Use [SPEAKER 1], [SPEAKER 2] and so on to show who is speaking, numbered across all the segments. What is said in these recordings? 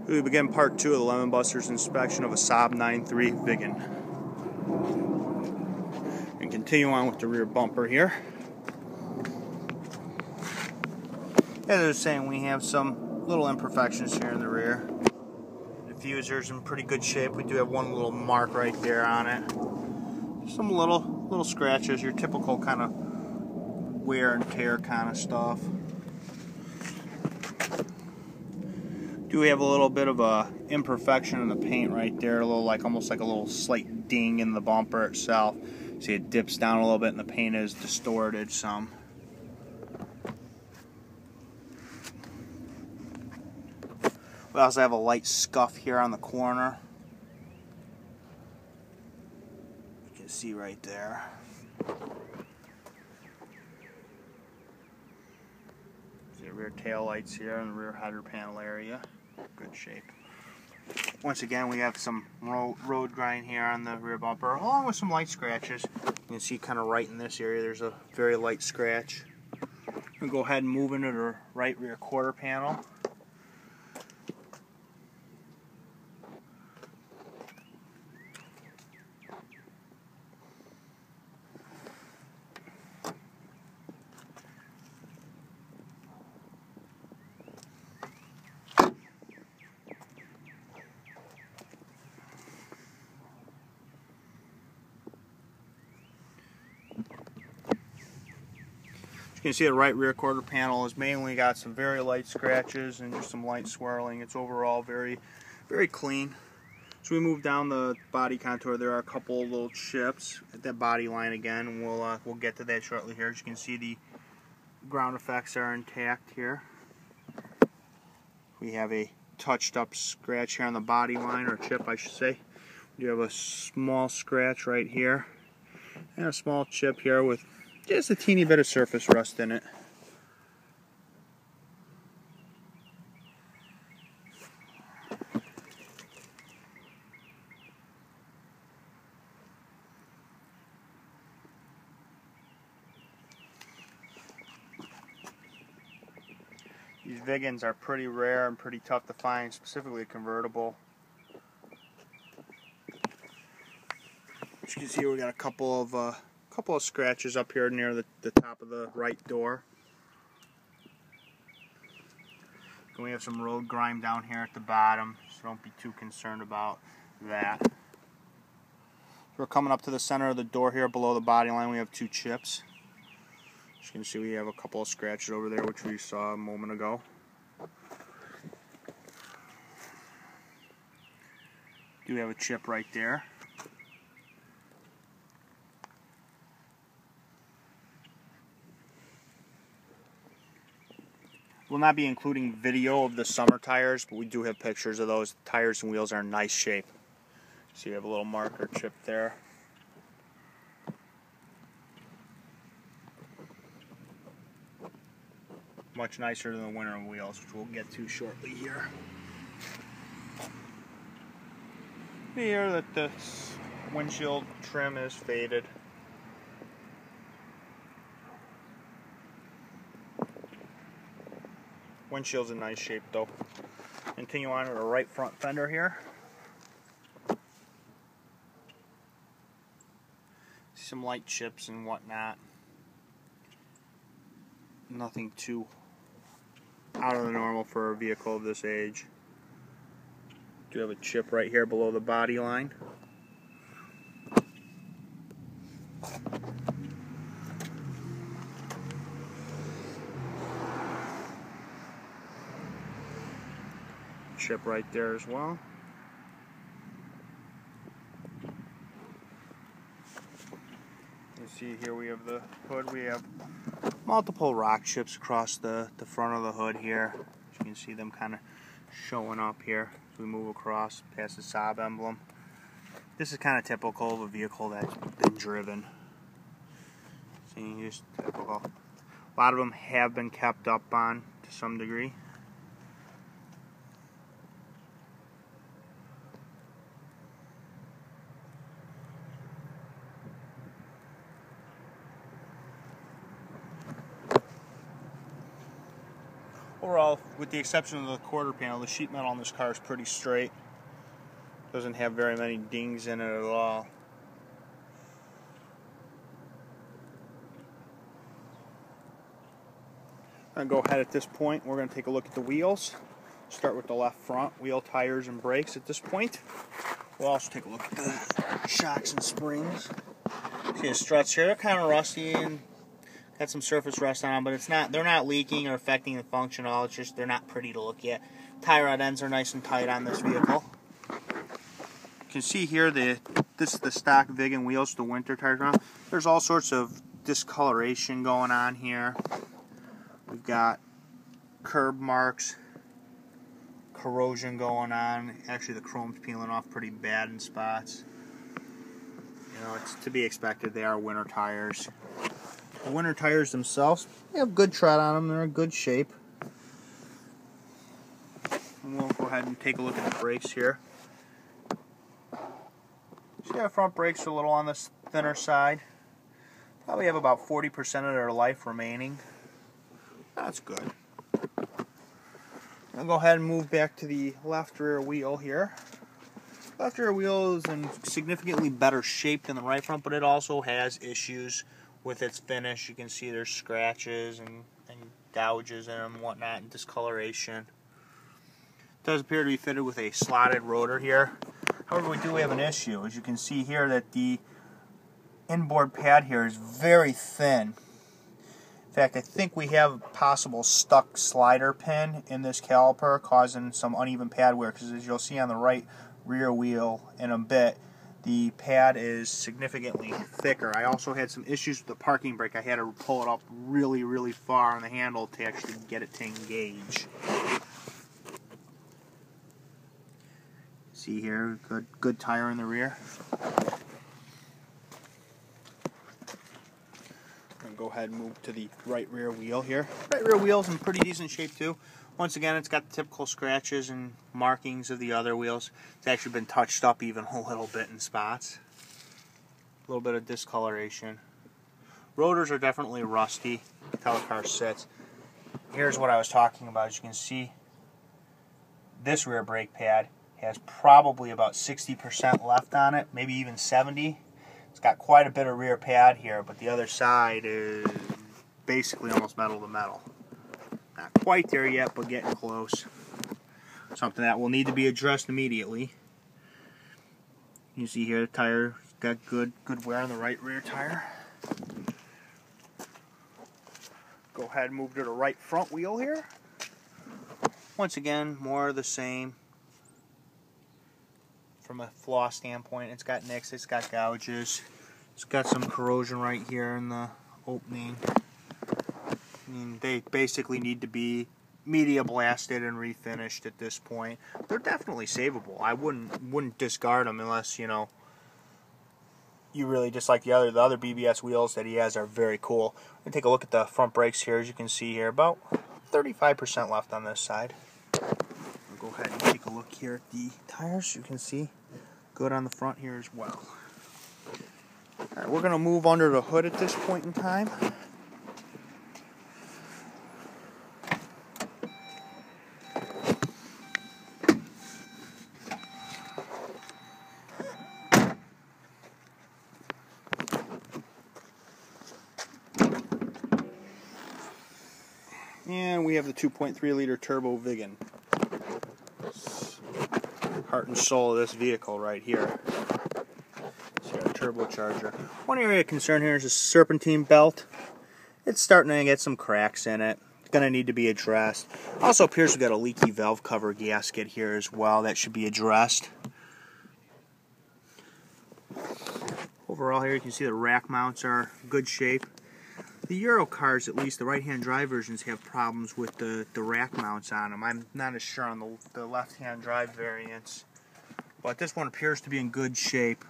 [SPEAKER 1] We begin part 2 of the Lemonbuster's inspection of a Saab 9.3 Viggen. And continue on with the rear bumper here. As I was saying, we have some little imperfections here in the rear. The diffuser's in pretty good shape. We do have one little mark right there on it. Some little scratches, your typical kind of wear and tear kind of stuff. Do we have a little bit of a imperfection in the paint right there, a little almost like a little slight ding in the bumper itself. See, it dips down a little bit and the paint is distorted some. We also have a light scuff here on the corner. You can see right there. See the rear tail lights here and the rear header panel area. Good shape. Once again, we have some road grind here on the rear bumper, along with some light scratches. You can see kind of right in this area, there's a very light scratch. We'll go ahead and move into the right rear quarter panel. You can see the right rear quarter panel has mainly got some very light scratches and just some light swirling. It's overall very clean. So we move down the body contour. There are a couple of little chips at that body line again, and we'll get to that shortly here. As you can see, the ground effects are intact here. We have a touched up scratch here on the body line, or chip I should say. We have a small scratch right here and a small chip here with just a teeny bit of surface rust in it. These Viggens are pretty rare and pretty tough to find, specifically a convertible. As you can see, we got a couple of scratches up here near the top of the right door. And we have some road grime down here at the bottom, so don't be too concerned about that. We're coming up to the center of the door here below the body line. We have two chips. As you can see, we have a couple of scratches over there, which we saw a moment ago. Do have a chip right there. We'll not be including video of the summer tires, but we do have pictures of those. Tires and wheels are in nice shape. So you have a little marker chip there. Much nicer than the winter wheels, which we'll get to shortly here. Here that the windshield trim is faded. Windshield's in nice shape though. Continue on to the right front fender here. Some light chips and whatnot. Nothing too out of the normal for a vehicle of this age. Do have a chip right here below the body line. Chip right there as well. You see here we have the hood. We have multiple rock chips across the front of the hood here. You can see them kind of showing up here as we move across past the Saab emblem. This is kind of typical of a vehicle that's been driven. See, just typical. A lot of them have been kept up on to some degree. Overall, with the exception of the quarter panel, the sheet metal on this car is pretty straight. Doesn't have very many dings in it at all. I'm going to go ahead at this point. We're going to take a look at the wheels. Start with the left front, wheel, tires, and brakes at this point. We'll also take a look at the shocks and springs. See the struts here, they're kind of rusty and got some surface rust on them, but they're not leaking or affecting the function at all. It's just they're not pretty to look at. Tie rod ends are nice and tight on this vehicle. You can see here this is the stock Viggen wheels, the winter tires on. There's all sorts of discoloration going on here. We've got curb marks, corrosion going on. Actually, the chrome's peeling off pretty bad in spots. You know, it's to be expected. They are winter tires. The winter tires themselves, they have good tread on them. They're in good shape. And we'll go ahead and take a look at the brakes here. See, the front brakes are a little on the thinner side. Probably have about 40% of their life remaining. That's good. I'll go ahead and move back to the left rear wheel here. Left rear wheel is in significantly better shape than the right front, but it also has issues with its finish. You can see there's scratches and gouges in them and whatnot, and discoloration. It does appear to be fitted with a slotted rotor here. However, we do have an issue. As you can see here, that the inboard pad here is very thin. In fact, I think we have a possible stuck slider pin in this caliper causing some uneven pad wear, because as you'll see on the right rear wheel in a bit, the pad is significantly thicker. I also had some issues with the parking brake. I had to pull it up really, really far on the handle to actually get it to engage. See here, good tire in the rear. Go ahead and move to the right rear wheel here. Right rear wheel's in pretty decent shape too. Once again, it's got the typical scratches and markings of the other wheels. It's actually been touched up even a little bit in spots. A little bit of discoloration. Rotors are definitely rusty. That's how the car sits. Here's what I was talking about. As you can see, this rear brake pad has probably about 60% left on it, maybe even 70%. It's got quite a bit of rear pad here, but the other side is basically almost metal to metal. Not quite there yet, but getting close. Something that will need to be addressed immediately. You see here the tire got good wear on the right rear tire. Go ahead and move to the right front wheel here. Once again, more of the same. From a flaw standpoint, it's got nicks, it's got gouges, it's got some corrosion right here in the opening. I mean, they basically need to be media blasted and refinished at this point. They're definitely savable. I wouldn't discard them unless, you know, you really dislike the other BBS wheels that he has are very cool. I'm gonna take a look at the front brakes here. As you can see here, about 35% left on this side. We'll go ahead and take a look here at the tires. You can see good on the front here as well. Alright, we're going to move under the hood at this point in time. And we have the 2.3 liter turbo Viggen. Heart and soul of this vehicle right here. See our turbocharger. One area of concern here is the serpentine belt. It's starting to get some cracks in it. It's going to need to be addressed. Also appears we've got a leaky valve cover gasket here as well. That should be addressed. Overall here you can see the rack mounts are in good shape. The Euro cars, at least the right-hand drive versions, have problems with the rack mounts on them. I'm not as sure on the left-hand drive variants. But this one appears to be in good shape.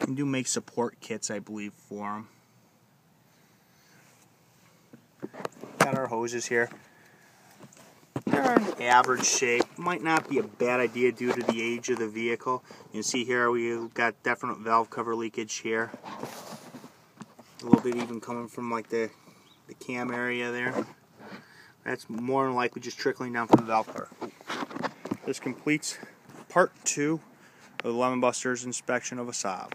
[SPEAKER 1] We do make support kits, I believe, for them. Got our hoses here. They're in average shape. Might not be a bad idea due to the age of the vehicle. You can see here we've got definite valve cover leakage here. A little bit even coming from like the cam area there. That's more than likely just trickling down from the valve cover. This completes part 2 of the Lemonbuster's inspection of a Saab.